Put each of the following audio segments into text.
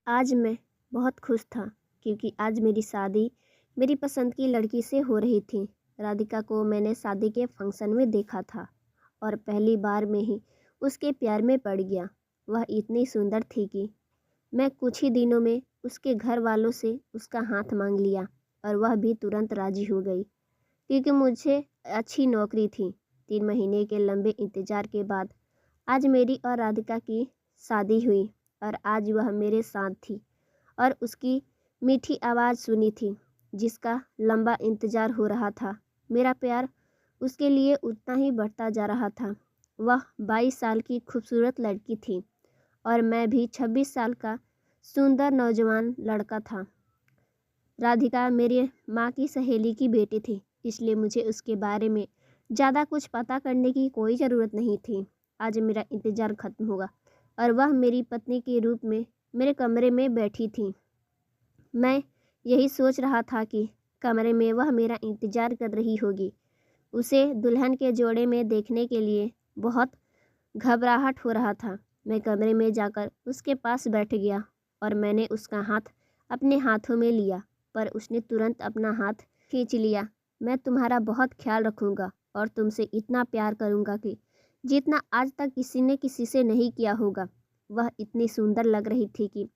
आज मैं बहुत खुश था क्योंकि आज मेरी शादी मेरी पसंद की लड़की से हो रही थी। राधिका को मैंने शादी के फंक्शन में देखा था और पहली बार में ही उसके प्यार में पड़ गया। वह इतनी सुंदर थी कि मैं कुछ ही दिनों में उसके घर वालों से उसका हाथ मांग लिया और वह भी तुरंत राजी हो गई क्योंकि मुझे अच्छी नौकरी थी। 3 महीने के लंबे इंतज़ार के बाद आज मेरी और राधिका की शादी हुई और आज वह मेरे साथ थी और उसकी मीठी आवाज़ सुनी थी जिसका लंबा इंतज़ार हो रहा था। मेरा प्यार उसके लिए उतना ही बढ़ता जा रहा था। वह 22 साल की खूबसूरत लड़की थी और मैं भी 26 साल का सुंदर नौजवान लड़का था। राधिका मेरी माँ की सहेली की बेटी थी, इसलिए मुझे उसके बारे में ज़्यादा कुछ पता करने की कोई ज़रूरत नहीं थी। आज मेरा इंतज़ार ख़त्म होगा और वह मेरी पत्नी के रूप में मेरे कमरे में बैठी थी। मैं यही सोच रहा था कि कमरे में वह मेरा इंतज़ार कर रही होगी। उसे दुल्हन के जोड़े में देखने के लिए बहुत घबराहट हो रहा था। मैं कमरे में जाकर उसके पास बैठ गया और मैंने उसका हाथ अपने हाथों में लिया, पर उसने तुरंत अपना हाथ खींच लिया। मैं तुम्हारा बहुत ख्याल रखूँगा और तुमसे इतना प्यार करूँगा कि जितना आज तक किसी ने किसी से नहीं किया होगा। वह इतनी सुंदर लग रही थी कि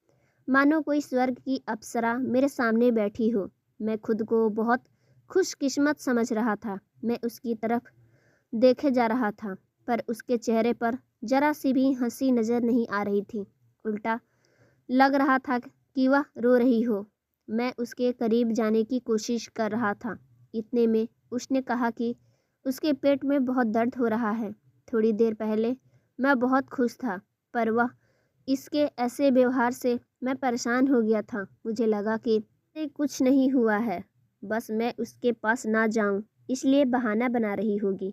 मानो कोई स्वर्ग की अप्सरा मेरे सामने बैठी हो। मैं खुद को बहुत खुशकिस्मत समझ रहा था। मैं उसकी तरफ देखे जा रहा था, पर उसके चेहरे पर जरा सी भी हंसी नज़र नहीं आ रही थी। उल्टा लग रहा था कि वह रो रही हो। मैं उसके करीब जाने की कोशिश कर रहा था। इतने में उसने कहा कि उसके पेट में बहुत दर्द हो रहा है। थोड़ी देर पहले मैं बहुत खुश था, पर वह इसके ऐसे व्यवहार से मैं परेशान हो गया था। मुझे लगा कि इसे कुछ नहीं हुआ है, बस मैं उसके पास ना जाऊं इसलिए बहाना बना रही होगी।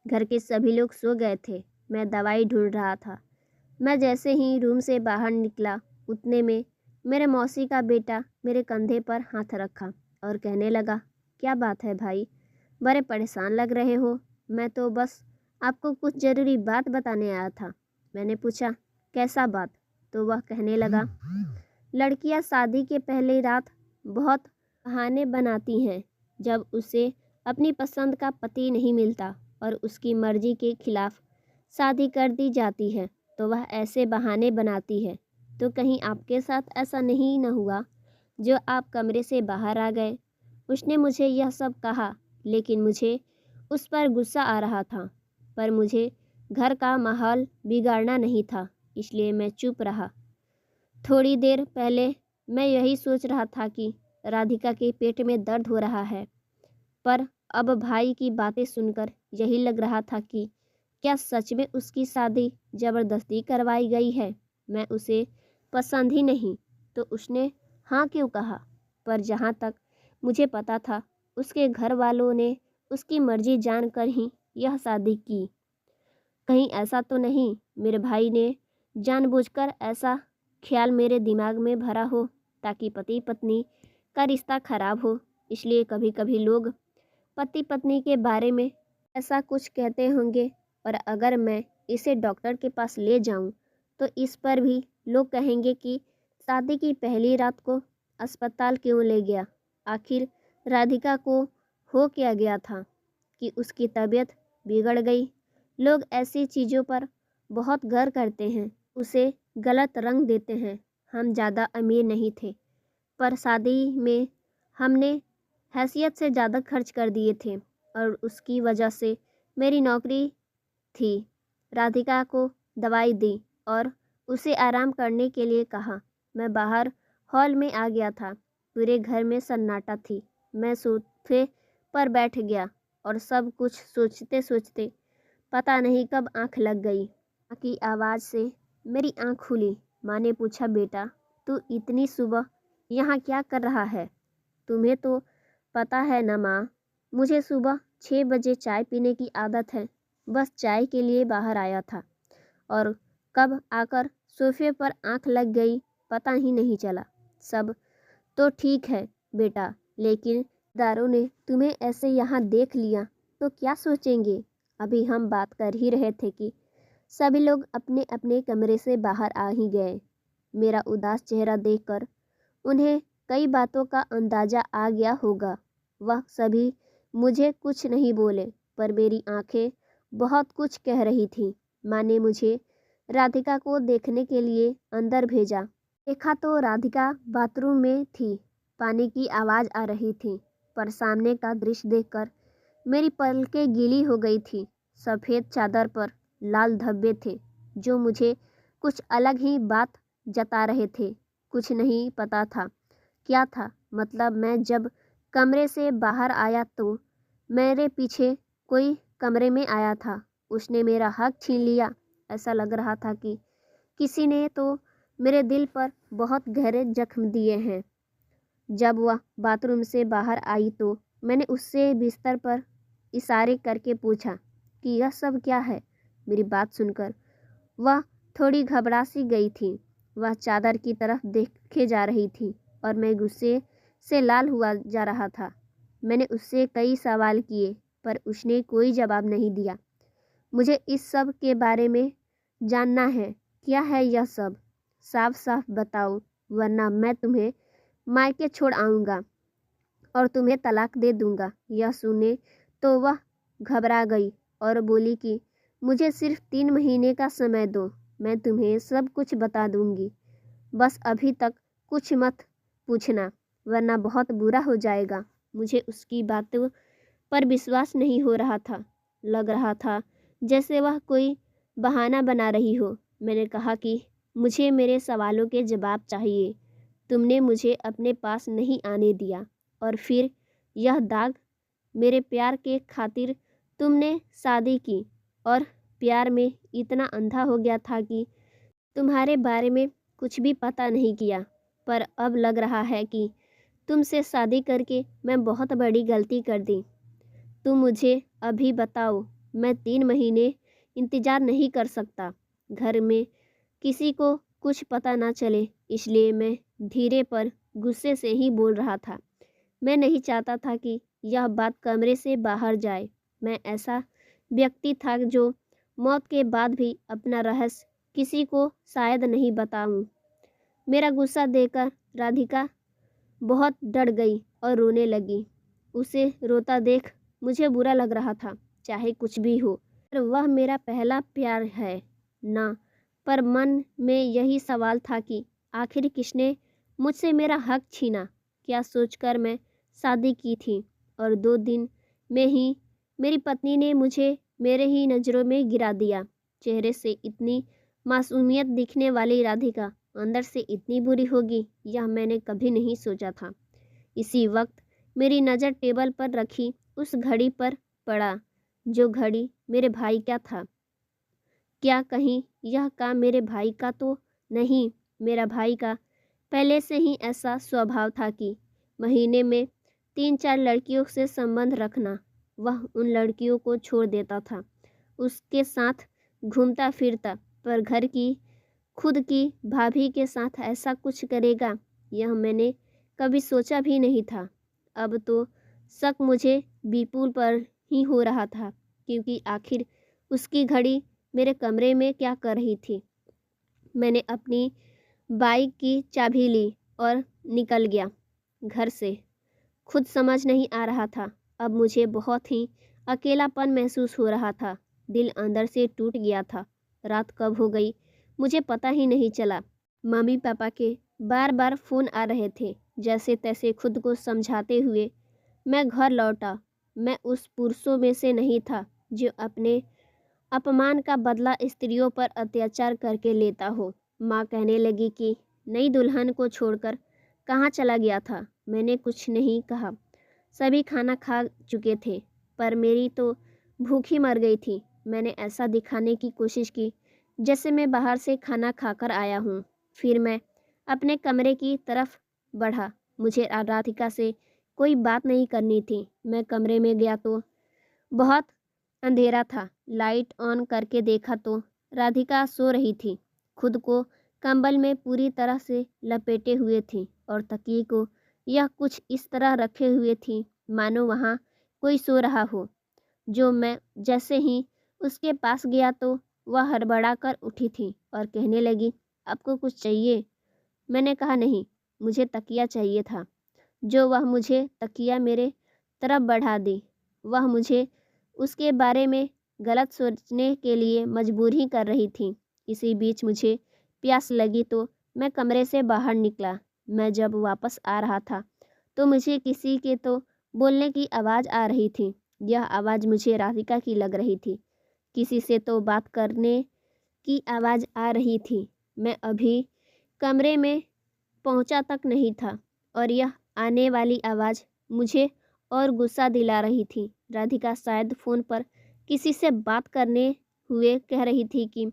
घर के सभी लोग सो गए थे। मैं दवाई ढूंढ रहा था। मैं जैसे ही रूम से बाहर निकला, उतने में मेरे मौसी का बेटा मेरे कंधे पर हाथ रखा और कहने लगा, क्या बात है भाई, बड़े परेशान लग रहे हो। मैं तो बस आपको कुछ ज़रूरी बात बताने आया था। मैंने पूछा, कैसा बात? तो वह कहने लगा, लड़कियां शादी के पहले रात बहुत बहाने बनाती हैं। जब उसे अपनी पसंद का पति नहीं मिलता और उसकी मर्जी के खिलाफ शादी कर दी जाती है, तो वह ऐसे बहाने बनाती है। तो कहीं आपके साथ ऐसा नहीं न हुआ जो आप कमरे से बाहर आ गए? उसने मुझे यह सब कहा, लेकिन मुझे उस पर गुस्सा आ रहा था, पर मुझे घर का माहौल बिगाड़ना नहीं था, इसलिए मैं चुप रहा। थोड़ी देर पहले मैं यही सोच रहा था कि राधिका के पेट में दर्द हो रहा है, पर अब भाई की बातें सुनकर यही लग रहा था कि क्या सच में उसकी शादी ज़बरदस्ती करवाई गई है। मैं उसे पसंद ही नहीं, तो उसने हाँ क्यों कहा? पर जहाँ तक मुझे पता था, उसके घर वालों ने उसकी मर्जी जानकर ही यह शादी की। कहीं ऐसा तो नहीं मेरे भाई ने जानबूझकर ऐसा ख्याल मेरे दिमाग में भरा हो ताकि पति पत्नी का रिश्ता खराब हो। इसलिए कभी कभी लोग पति पत्नी के बारे में ऐसा कुछ कहते होंगे, और अगर मैं इसे डॉक्टर के पास ले जाऊं तो इस पर भी लोग कहेंगे कि शादी की पहली रात को अस्पताल क्यों ले गया। आखिर राधिका को हो क्या गया था कि उसकी तबीयत बिगड़ गई। लोग ऐसी चीज़ों पर बहुत गौर करते हैं, उसे गलत रंग देते हैं। हम ज़्यादा अमीर नहीं थे, पर शादी में हमने हैसियत से ज़्यादा खर्च कर दिए थे और उसकी वजह से मेरी नौकरी थी। राधिका को दवाई दी और उसे आराम करने के लिए कहा। मैं बाहर हॉल में आ गया था। पूरे घर में सन्नाटा थी। मैं सोफे पर बैठ गया और सब कुछ सोचते सोचते पता नहीं कब आंख लग गई। माँ की आवाज़ से मेरी आंख खुली। माँ ने पूछा, बेटा तू इतनी सुबह यहाँ क्या कर रहा है? तुम्हें तो पता है ना माँ, मुझे सुबह 6 बजे चाय पीने की आदत है। बस चाय के लिए बाहर आया था और कब आकर सोफे पर आंख लग गई पता ही नहीं चला। सब तो ठीक है बेटा, लेकिन दारों ने तुम्हें ऐसे यहाँ देख लिया तो क्या सोचेंगे? अभी हम बात कर ही रहे थे कि सभी लोग अपने अपने कमरे से बाहर आ ही गए। मेरा उदास चेहरा देखकर उन्हें कई बातों का अंदाजा आ गया होगा। वह सभी मुझे कुछ नहीं बोले, पर मेरी आंखें बहुत कुछ कह रही थीं। माँ ने मुझे राधिका को देखने के लिए अंदर भेजा। देखा तो राधिका बाथरूम में थी। पानी की आवाज़ आ रही थी, पर सामने का दृश्य देखकर मेरी पलकें गीली हो गई थी। सफ़ेद चादर पर लाल धब्बे थे, जो मुझे कुछ अलग ही बात जता रहे थे। कुछ नहीं पता था क्या था। मतलब मैं जब कमरे से बाहर आया तो मेरे पीछे कोई कमरे में आया था। उसने मेरा हक छीन लिया। ऐसा लग रहा था कि किसी ने तो मेरे दिल पर बहुत गहरे जख्म दिए हैं। जब वह बाथरूम से बाहर आई तो मैंने उससे बिस्तर पर इशारे करके पूछा कि यह सब क्या है। मेरी बात सुनकर वह थोड़ी घबरा सी गई थी। वह चादर की तरफ देखे जा रही थी और मैं गुस्से से लाल हुआ जा रहा था। मैंने उससे कई सवाल किए, पर उसने कोई जवाब नहीं दिया। मुझे इस सब के बारे में जानना है। क्या है यह सब? साफ साफ बताओ, वरना मैं तुम्हें मायके छोड़ आऊँगा और तुम्हें तलाक दे दूँगा। यह सुने तो वह घबरा गई और बोली कि मुझे सिर्फ 3 महीने का समय दो, मैं तुम्हें सब कुछ बता दूँगी। बस अभी तक कुछ मत पूछना, वरना बहुत बुरा हो जाएगा। मुझे उसकी बातों पर विश्वास नहीं हो रहा था। लग रहा था जैसे वह कोई बहाना बना रही हो। मैंने कहा कि मुझे मेरे सवालों के जवाब चाहिए। तुमने मुझे अपने पास नहीं आने दिया, और फिर यह दाग, मेरे प्यार के खातिर तुमने शादी की और प्यार में इतना अंधा हो गया था कि तुम्हारे बारे में कुछ भी पता नहीं किया। पर अब लग रहा है कि तुमसे शादी करके मैं बहुत बड़ी गलती कर दी। तुम मुझे अभी बताओ, मैं 3 महीने इंतज़ार नहीं कर सकता। घर में किसी को कुछ पता ना चले, इसलिए मैं धीरे पर गुस्से से ही बोल रहा था। मैं नहीं चाहता था कि यह बात कमरे से बाहर जाए। मैं ऐसा व्यक्ति था जो मौत के बाद भी अपना रहस्य किसी को शायद नहीं बताऊं। मेरा गुस्सा देखकर राधिका बहुत डर गई और रोने लगी। उसे रोता देख मुझे बुरा लग रहा था। चाहे कुछ भी हो, पर वह मेरा पहला प्यार है ना। पर मन में यही सवाल था कि आखिर किसने मुझसे मेरा हक छीना। क्या सोचकर मैं शादी की थी, और 2 दिन में ही मेरी पत्नी ने मुझे मेरे ही नज़रों में गिरा दिया। चेहरे से इतनी मासूमियत दिखने वाली राधिका अंदर से इतनी बुरी होगी, यह मैंने कभी नहीं सोचा था। इसी वक्त मेरी नज़र टेबल पर रखी उस घड़ी पर पड़ा, जो घड़ी मेरे भाई का था। क्या कहीं यह काम मेरे भाई का तो नहीं? मेरा भाई का पहले से ही ऐसा स्वभाव था कि महीने में 3-4 लड़कियों से संबंध रखना। वह उन लड़कियों को छोड़ देता था, उसके साथ घूमता फिरता, पर घर की खुद की भाभी के साथ ऐसा कुछ करेगा, यह मैंने कभी सोचा भी नहीं था। अब तो शक मुझे विपुल पर ही हो रहा था, क्योंकि आखिर उसकी घड़ी मेरे कमरे में क्या कर रही थी। मैंने अपनी बाइक की चाबी ली और निकल गया घर से। खुद समझ नहीं आ रहा था। अब मुझे बहुत ही अकेलापन महसूस हो रहा था। दिल अंदर से टूट गया था। रात कब हो गई मुझे पता ही नहीं चला। मम्मी पापा के बार बार फ़ोन आ रहे थे। जैसे तैसे खुद को समझाते हुए मैं घर लौटा। मैं उस पुरुषों में से नहीं था जो अपने अपमान का बदला स्त्रियों पर अत्याचार करके लेता हो। माँ कहने लगी कि नई दुल्हन को छोड़कर कहाँ चला गया था। मैंने कुछ नहीं कहा। सभी खाना खा चुके थे, पर मेरी तो भूखी मर गई थी। मैंने ऐसा दिखाने की कोशिश की जैसे मैं बाहर से खाना खाकर आया हूँ। फिर मैं अपने कमरे की तरफ बढ़ा। मुझे राधिका से कोई बात नहीं करनी थी। मैं कमरे में गया तो बहुत अंधेरा था। लाइट ऑन करके देखा तो राधिका सो रही थी। खुद को कंबल में पूरी तरह से लपेटे हुए थी और तकिए को यह कुछ इस तरह रखे हुए थी मानो वहाँ कोई सो रहा हो। जो मैं जैसे ही उसके पास गया तो वह हड़बड़ा कर उठी थी और कहने लगी, आपको कुछ चाहिए? मैंने कहा नहीं, मुझे तकिया चाहिए था। जो वह मुझे तकिया मेरे तरफ बढ़ा दी, वह मुझे उसके बारे में गलत सोचने के लिए मजबूर ही कर रही थी। इसी बीच मुझे प्यास लगी तो मैं कमरे से बाहर निकला। मैं जब वापस आ रहा था तो मुझे किसी के तो बोलने की आवाज़ आ रही थी। यह आवाज़ मुझे राधिका की लग रही थी। किसी से तो बात करने की आवाज़ आ रही थी। मैं अभी कमरे में पहुंचा तक नहीं था और यह आने वाली आवाज़ मुझे और गुस्सा दिला रही थी। राधिका शायद फ़ोन पर किसी से बात करने हुए कह रही थी कि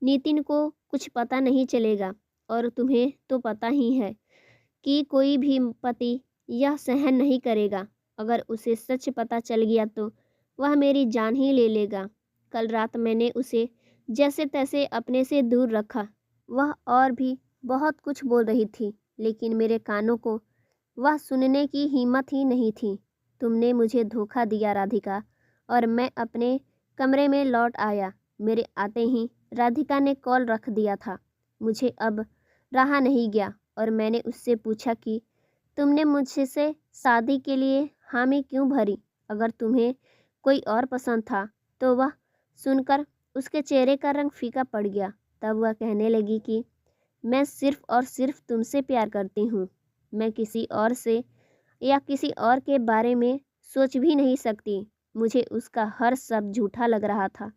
नितिन को कुछ पता नहीं चलेगा और तुम्हें तो पता ही है कि कोई भी पति यह सहन नहीं करेगा। अगर उसे सच पता चल गया तो वह मेरी जान ही ले लेगा। कल रात मैंने उसे जैसे तैसे अपने से दूर रखा। वह और भी बहुत कुछ बोल रही थी, लेकिन मेरे कानों को वह सुनने की हिम्मत ही नहीं थी। तुमने मुझे धोखा दिया राधिका। और मैं अपने कमरे में लौट आया। मेरे आते ही राधिका ने कॉल रख दिया था। मुझे अब रहा नहीं गया और मैंने उससे पूछा कि तुमने मुझसे शादी के लिए हामी क्यों भरी? अगर तुम्हें कोई और पसंद था तो वह सुनकर उसके चेहरे का रंग फीका पड़ गया। तब वह कहने लगी कि मैं सिर्फ और सिर्फ तुमसे प्यार करती हूँ। मैं किसी और से या किसी और के बारे में सोच भी नहीं सकती। मुझे उसका हर शब्द झूठा लग रहा था।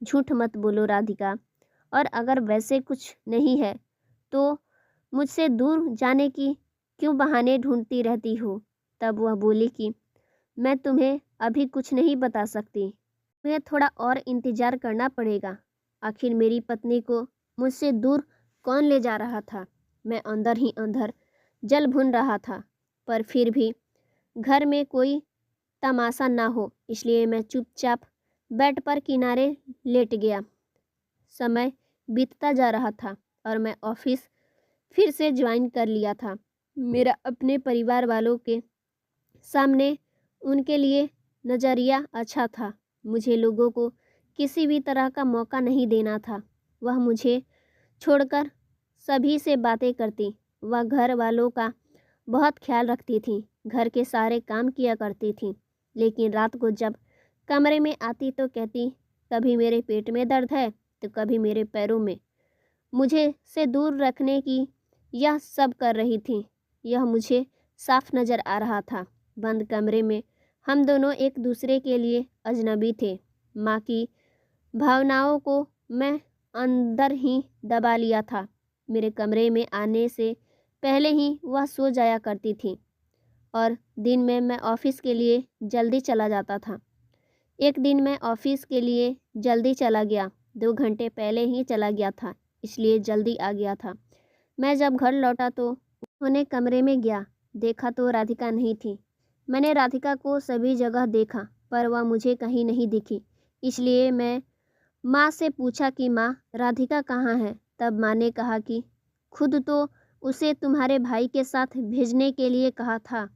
झूठ मत बोलो राधिका, और अगर वैसे कुछ नहीं है तो मुझसे दूर जाने की क्यों बहाने ढूंढती रहती हो? तब वह बोली कि मैं तुम्हें अभी कुछ नहीं बता सकती। तुम्हें थोड़ा और इंतज़ार करना पड़ेगा। आखिर मेरी पत्नी को मुझसे दूर कौन ले जा रहा था? मैं अंदर ही अंदर जल भुन रहा था, पर फिर भी घर में कोई तमाशा ना हो इसलिए मैं चुपचाप बेड पर किनारे लेट गया। समय बीतता जा रहा था और मैं ऑफिस फिर से ज्वाइन कर लिया था। मेरा अपने परिवार वालों के सामने उनके लिए नज़रिया अच्छा था। मुझे लोगों को किसी भी तरह का मौका नहीं देना था। वह मुझे छोड़कर सभी से बातें करती। वह घर वालों का बहुत ख्याल रखती थी, घर के सारे काम किया करती थी। लेकिन रात को जब कमरे में आती तो कहती, कभी मेरे पेट में दर्द है तो कभी मेरे पैरों में। मुझे से दूर रखने की यह सब कर रही थी। यह मुझे साफ नज़र आ रहा था। बंद कमरे में हम दोनों एक दूसरे के लिए अजनबी थे। माँ की भावनाओं को मैं अंदर ही दबा लिया था। मेरे कमरे में आने से पहले ही वह सो जाया करती थी और दिन में मैं ऑफिस के लिए जल्दी चला जाता था। एक दिन मैं ऑफिस के लिए जल्दी चला गया। 2 घंटे पहले ही चला गया था, इसलिए जल्दी आ गया था। मैं जब घर लौटा तो उन्होंने कमरे में गया, देखा तो राधिका नहीं थी। मैंने राधिका को सभी जगह देखा पर वह मुझे कहीं नहीं दिखी। इसलिए मैं माँ से पूछा कि माँ, राधिका कहाँ है? तब माँ ने कहा कि खुद तो उसे तुम्हारे भाई के साथ भेजने के लिए कहा था।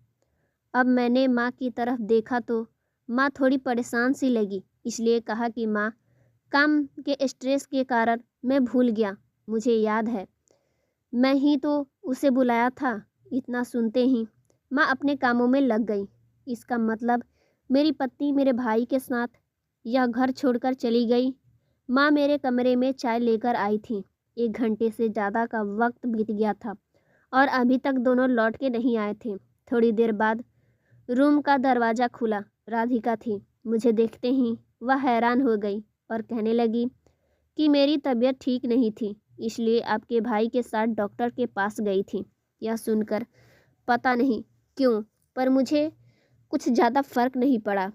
अब मैंने माँ की तरफ देखा तो माँ थोड़ी परेशान सी लगी, इसलिए कहा कि माँ, काम के स्ट्रेस के कारण मैं भूल गया। मुझे याद है, मैं ही तो उसे बुलाया था। इतना सुनते ही माँ अपने कामों में लग गई। इसका मतलब मेरी पत्नी मेरे भाई के साथ यह घर छोड़कर चली गई। माँ मेरे कमरे में चाय लेकर आई थी। 1 घंटे से ज़्यादा का वक्त बीत गया था और अभी तक दोनों लौट के नहीं आए थे। थोड़ी देर बाद रूम का दरवाज़ा खुला। राधिका थी। मुझे देखते ही वह हैरान हो गई और कहने लगी कि मेरी तबीयत ठीक नहीं थी, इसलिए आपके भाई के साथ डॉक्टर के पास गई थी। यह सुनकर पता नहीं क्यों पर मुझे कुछ ज़्यादा फर्क नहीं पड़ा,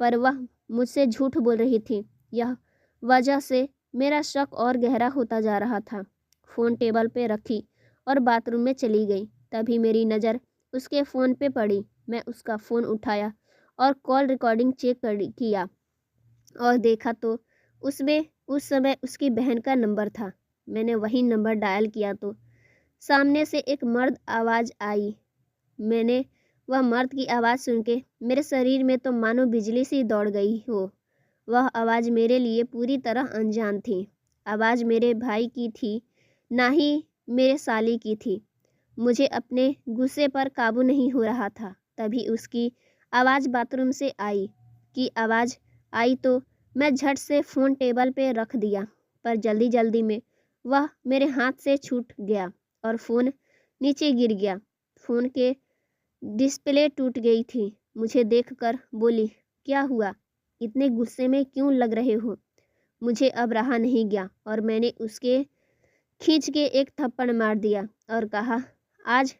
पर वह मुझसे झूठ बोल रही थी। यह वजह से मेरा शक और गहरा होता जा रहा था। फ़ोन टेबल पे रखी और बाथरूम में चली गई। तभी मेरी नज़र उसके फ़ोन पे पड़ी। मैं उसका फ़ोन उठाया और कॉल रिकॉर्डिंग चेक किया और देखा तो उसमें उस समय उसकी बहन का नंबर था। मैंने वही नंबर डायल किया तो सामने से एक मर्द आवाज़ आई। मैंने वह मर्द की आवाज़ सुन के मेरे शरीर में तो मानो बिजली सी दौड़ गई हो। वह आवाज़ मेरे लिए पूरी तरह अनजान थी। आवाज़ मेरे भाई की थी, ना ही मेरे साली की थी। मुझे अपने गुस्से पर काबू नहीं हो रहा था। तभी उसकी आवाज़ बाथरूम से आवाज़ आई तो मैं झट से फ़ोन टेबल पे रख दिया, पर जल्दी जल्दी में वह मेरे हाथ से छूट गया और फ़ोन नीचे गिर गया। फ़ोन के डिस्प्ले टूट गई थी। मुझे देखकर बोली, क्या हुआ? इतने गुस्से में क्यों लग रहे हो? मुझे अब रहा नहीं गया और मैंने उसके खींच के एक थप्पड़ मार दिया और कहा, आज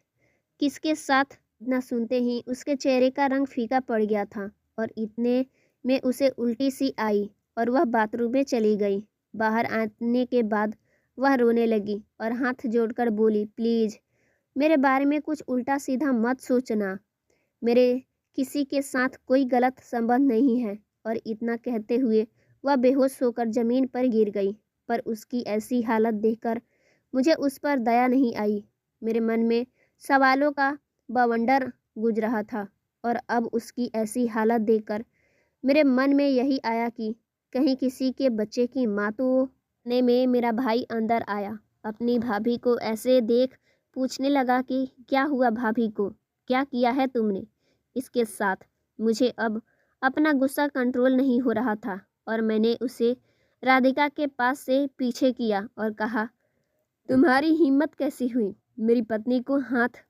किसके साथ? इतना सुनते ही उसके चेहरे का रंग फीका पड़ गया था और इतने में उसे उल्टी सी आई और वह बाथरूम में चली गई। बाहर आने के बाद वह रोने लगी और हाथ जोड़कर बोली, प्लीज़ मेरे बारे में कुछ उल्टा सीधा मत सोचना। मेरे किसी के साथ कोई गलत संबंध नहीं है। और इतना कहते हुए वह बेहोश होकर ज़मीन पर गिर गई। पर उसकी ऐसी हालत देखकर मुझे उस पर दया नहीं आई। मेरे मन में सवालों का बवंडर गूंज रहा था और अब उसकी ऐसी हालत देखकर मेरे मन में यही आया कि कहीं किसी के बच्चे की माँ तो ने में मेरा भाई अंदर आया। अपनी भाभी को ऐसे देख पूछने लगा कि क्या हुआ भाभी को? क्या किया है तुमने इसके साथ? मुझे अब अपना गुस्सा कंट्रोल नहीं हो रहा था और मैंने उसे राधिका के पास से पीछे किया और कहा, तुम्हारी हिम्मत कैसी हुई मेरी पत्नी को हाथ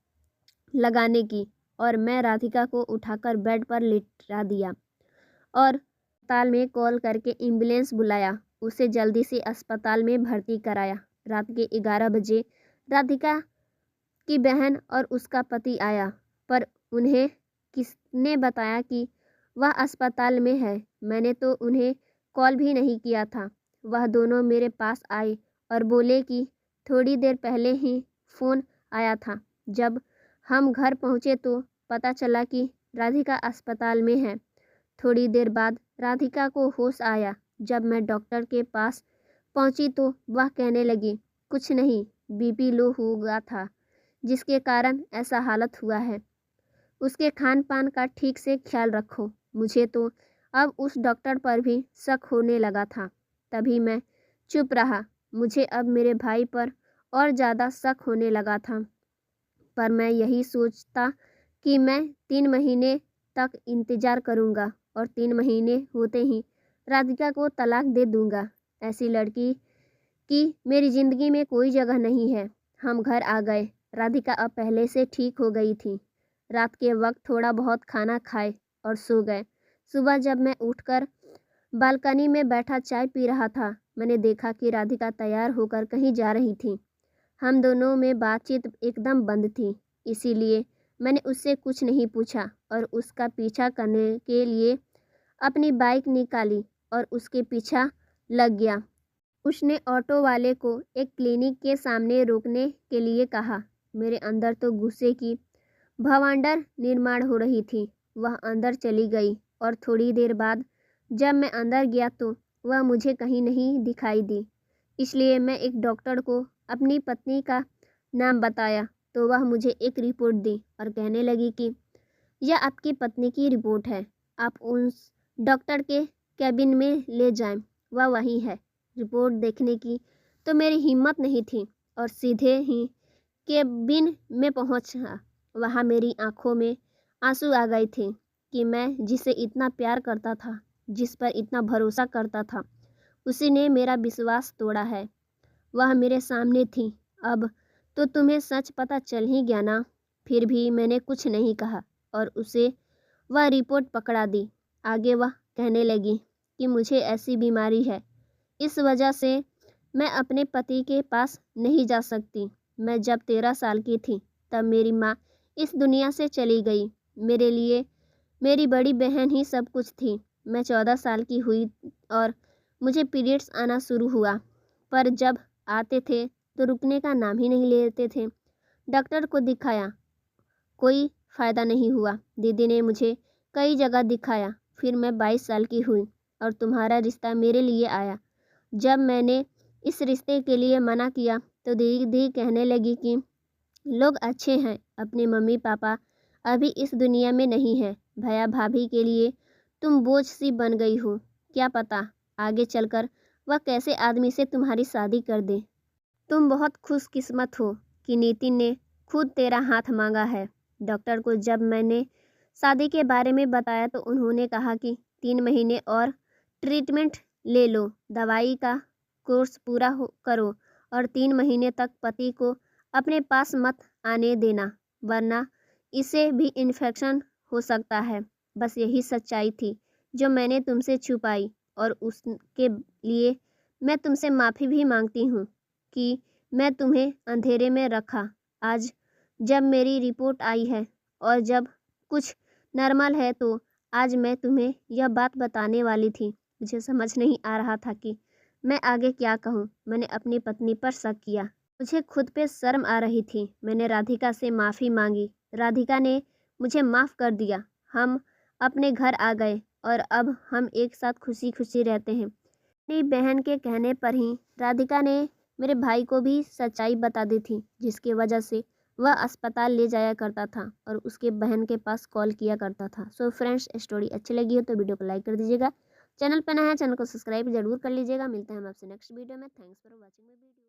लगाने की? और मैं राधिका को उठाकर बेड पर लेटा दिया और अस्पताल में कॉल करके एम्बुलेंस बुलाया। उसे जल्दी से अस्पताल में भर्ती कराया। रात के 11 बजे राधिका की बहन और उसका पति आया, पर उन्हें किसने बताया कि वह अस्पताल में है? मैंने तो उन्हें कॉल भी नहीं किया था। वह दोनों मेरे पास आए और बोले कि थोड़ी देर पहले ही फ़ोन आया था। जब हम घर पहुँचे तो पता चला कि राधिका अस्पताल में है। थोड़ी देर बाद राधिका को होश आया। जब मैं डॉक्टर के पास पहुंची तो वह कहने लगी, कुछ नहीं, बीपी लो हो गया था जिसके कारण ऐसा हालत हुआ है। उसके खान पान का ठीक से ख्याल रखो। मुझे तो अब उस डॉक्टर पर भी शक होने लगा था। तभी मैं चुप रहा। मुझे अब मेरे भाई पर और ज़्यादा शक होने लगा था। पर मैं यही सोचता कि मैं 3 महीने तक इंतज़ार करूँगा और 3 महीने होते ही राधिका को तलाक दे दूँगा। ऐसी लड़की की मेरी ज़िंदगी में कोई जगह नहीं है। हम घर आ गए। राधिका अब पहले से ठीक हो गई थी। रात के वक्त थोड़ा बहुत खाना खाए और सो गए। सुबह जब मैं उठकर बालकनी में बैठा चाय पी रहा था, मैंने देखा कि राधिका तैयार होकर कहीं जा रही थी। हम दोनों में बातचीत एकदम बंद थी, इसीलिए मैंने उससे कुछ नहीं पूछा और उसका पीछा करने के लिए अपनी बाइक निकाली और उसके पीछा लग गया। उसने ऑटो वाले को एक क्लिनिक के सामने रोकने के लिए कहा। मेरे अंदर तो गुस्से की भवंडर निर्माण हो रही थी। वह अंदर चली गई और थोड़ी देर बाद जब मैं अंदर गया तो वह मुझे कहीं नहीं दिखाई दी। इसलिए मैं एक डॉक्टर को अपनी पत्नी का नाम बताया तो वह मुझे एक रिपोर्ट दी और कहने लगी कि यह आपकी पत्नी की रिपोर्ट है, आप उस डॉक्टर के कैबिन में ले जाएं, वह वहीं है। रिपोर्ट देखने की तो मेरी हिम्मत नहीं थी और सीधे ही केबिन में पहुंचा। वहाँ मेरी आंखों में आंसू आ गए थे कि मैं जिसे इतना प्यार करता था, जिस पर इतना भरोसा करता था, उसी ने मेरा विश्वास तोड़ा है। वह मेरे सामने थी। अब तो तुम्हें सच पता चल ही गया ना? फिर भी मैंने कुछ नहीं कहा और उसे वह रिपोर्ट पकड़ा दी। आगे वह कहने लगी कि मुझे ऐसी बीमारी है, इस वजह से मैं अपने पति के पास नहीं जा सकती। मैं जब 13 साल की थी तब मेरी माँ इस दुनिया से चली गई। मेरे लिए मेरी बड़ी बहन ही सब कुछ थी। मैं 14 साल की हुई और मुझे पीरियड्स आना शुरू हुआ, पर जब आते थे तो रुकने का नाम ही नहीं लेते थे। डॉक्टर को दिखाया, कोई फ़ायदा नहीं हुआ। दीदी ने मुझे कई जगह दिखाया। फिर मैं 22 साल की हुई और तुम्हारा रिश्ता मेरे लिए आया। जब मैंने इस रिश्ते के लिए मना किया तो दीदी कहने लगी कि लोग अच्छे हैं, अपने मम्मी पापा अभी इस दुनिया में नहीं है, भैया भाभी के लिए तुम बोझ सी बन गई हो। क्या पता आगे चलकर वह कैसे आदमी से तुम्हारी शादी कर दे। तुम बहुत खुशकिस्मत हो कि नितिन ने खुद तेरा हाथ मांगा है। डॉक्टर को जब मैंने शादी के बारे में बताया तो उन्होंने कहा कि 3 महीने और ट्रीटमेंट ले लो, दवाई का कोर्स पूरा करो और 3 महीने तक पति को अपने पास मत आने देना, वरना इसे भी इन्फेक्शन हो सकता है। बस यही सच्चाई थी जो मैंने तुमसे छुपाई और उसके लिए मैं तुमसे माफ़ी भी मांगती हूँ कि मैं तुम्हें अंधेरे में रखा। आज जब मेरी रिपोर्ट आई है और जब कुछ नॉर्मल है तो आज मैं तुम्हें यह बात बताने वाली थी। मुझे समझ नहीं आ रहा था कि मैं आगे क्या कहूँ। मैंने अपनी पत्नी पर शक किया। मुझे खुद पे शर्म आ रही थी। मैंने राधिका से माफ़ी मांगी। राधिका ने मुझे माफ़ कर दिया। हम अपने घर आ गए और अब हम एक साथ खुशी खुशी रहते हैं। मेरी बहन के कहने पर ही राधिका ने मेरे भाई को भी सच्चाई बता दी थी, जिसकी वजह से वह अस्पताल ले जाया करता था और उसके बहन के पास कॉल किया करता था। सो फ्रेंड्स, स्टोरी अच्छी लगी हो तो वीडियो को लाइक कर दीजिएगा। चैनल पर नया है, चैनल को सब्सक्राइब जरूर कर लीजिएगा। मिलते हैं हम आपसे नेक्स्ट वीडियो में। Thanks for watching my video.